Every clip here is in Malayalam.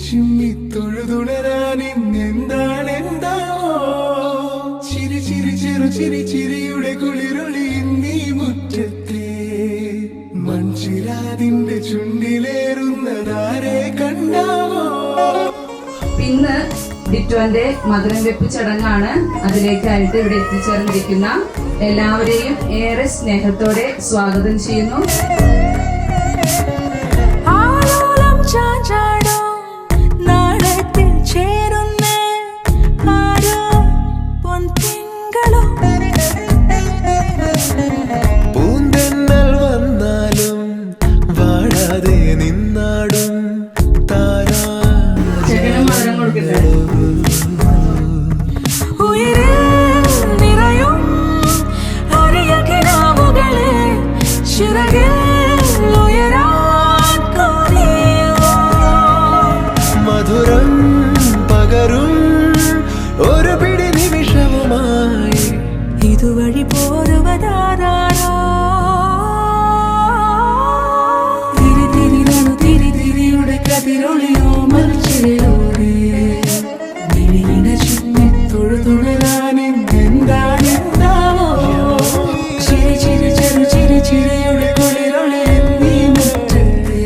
ചിമ്മി തൊഴുതുണരാൻ ഇന്നെന്താണെന്താവോ ചിരി ചിരി ചെറു ചിരി ചിരിയുടെ കുളിരൊളി നീ മുറ്റത്തെ മൺചിരാതിന്റെ ചുണ്ടിലേറുന്നതാരെ കണ്ടാവോ. ഇന്ന് ഡിറ്റോന്റെ മധുരം വെപ്പ് ചടങ്ങാണ്. അതിലേക്കായിട്ട് ഇവിടെ എത്തിച്ചേർന്നിരിക്കുന്ന എല്ലാവരെയും ഏറെ സ്നേഹത്തോടെ സ്വാഗതം ചെയ്യുന്നു. പൂന്തെന്നൽ വന്നാലും വാഴാതെ നിന്നാടും താരാ മധുരം കൊടുക്കട്ടെ. മധുരം പകരും ഒരു പിടി നിമിഷവുമായി ഇതുവഴി പോരുവതാരോ തിരിതിരിയുടെ കതിരൊളിയോ മത്സരയോടെ വിളിയിട ചുറ്റി തൊഴുതുണരാൻ എന്താണെന്താവോ ചിരി ചിരി ചെറു ചിരി ചിരിയുടെ കുളിരൊളി നീ മുറ്റത്തെ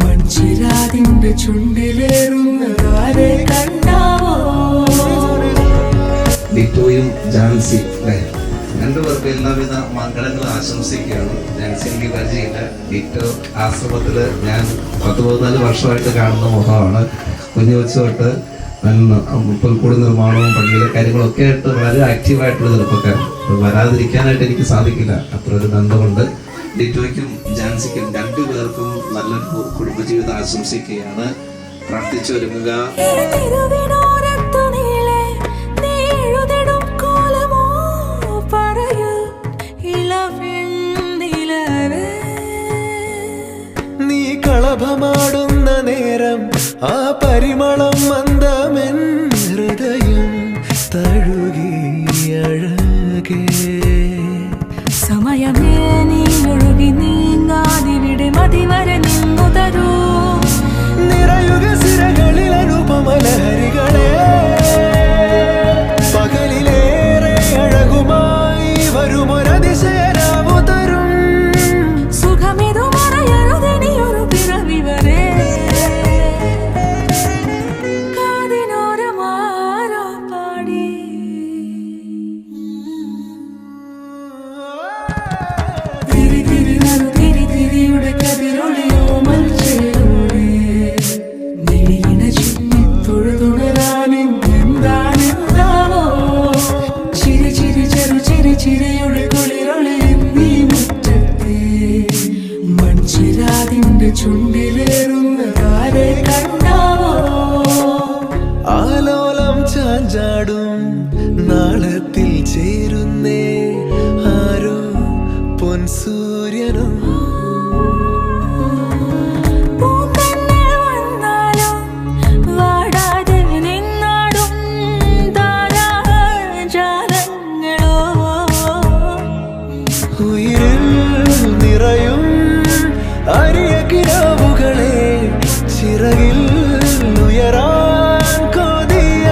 മൺചിരാതിന്റെ ചുണ്ടിലേറുന്നതാരെ കണ്ടാവോ. ഡിറ്റോയും ജാൻസി രണ്ടുപേർക്ക് എല്ലാവിധ മംഗളങ്ങളും ആശംസിക്കുകയാണ്. ജാൻസി എനിക്ക് പരിചയമില്ല. ഡിറ്റോ ആശ്രമത്തില് ഞാൻ 14 വർഷമായിട്ട് കാണുന്ന മുഖമാണ്. കുഞ്ഞു വെച്ച് തൊട്ട് പുൽക്കൂട് നിർമ്മാണവും പള്ളിയിലെ കാര്യങ്ങളൊക്കെ ആയിട്ട് വളരെ ആക്റ്റീവായിട്ടുള്ള ചെറുപ്പക്കാരൻ. വരാതിരിക്കാനായിട്ട് എനിക്ക് സാധിക്കില്ല. അത്ര ഒരു ബന്ധമുണ്ട്. ഡിറ്റോയ്ക്കും ജാൻസിക്കും രണ്ടുപേർക്കും നല്ലൊരു കുടുംബജീവിതം ആശംസിക്കുകയാണ്. പ്രാർത്ഥിച്ചൊരുങ്ങുക. നീ കളഭമാടുന്ന നേരം ആ പരിമളം മന്ദമെൻ ഹൃദയം തഴുകി അഴകേ സമയമേ നീ ഒഴുകി നീങ്ങാതിവിടെ മതിവരെ നിന്നു തരൂ നിറയുക സിരകളിൽ അനുപമലഹരികളെ പകലിലേറെ അഴകുമായി വരുമൊരതിശയരാവു തരും സുഖമിതു മറയരുതെനിയൊരു പിറവി വരെ കാതിനോരമാരോ പാടി തിരിതിരിയുടെ കതിരൊളിയോ മത്സരയോടെ വിളിയിട ചുറ്റി തൊഴുതുണരാൻ എന്താണെന്താവോ ചിരി ചിരി ചെറു ചിരി ചിരിയുടെ കുളിരൊളി നീ മുറ്റത്തെ മൺചിരാതിന്റെ ചുണ്ടിലേറുന്നതാരെ കണ്ടാവോ. ആലോലം ചാഞ്ചാടും നാളത്തിൽ ചേരുന്നേ ആരോ പൊൻസൂര്യനും പൂന്തന്നെ വന്നാലും വാടാതെ നിന്നാടും താരാജാലങ്ങളോ ഉയിരിൽ നിറയും അരിയ കിനാവുകളെ ചിറകിൽ ഉയരാൻ കൊതിയ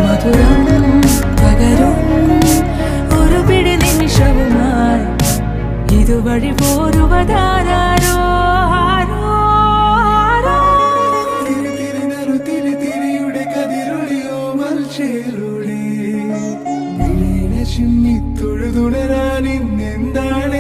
മധുരം പകരും ഒരു പിടി നിമിഷവുമായി ഇതുവഴി പോരുവതാരോ തിരിതിരിയുടെ കതിരൊളിയോ മൽച്ചേരുളി വിളിയിട ചിമ്മി തൊഴുതുണരാൻ ഇന്നെന്താണ്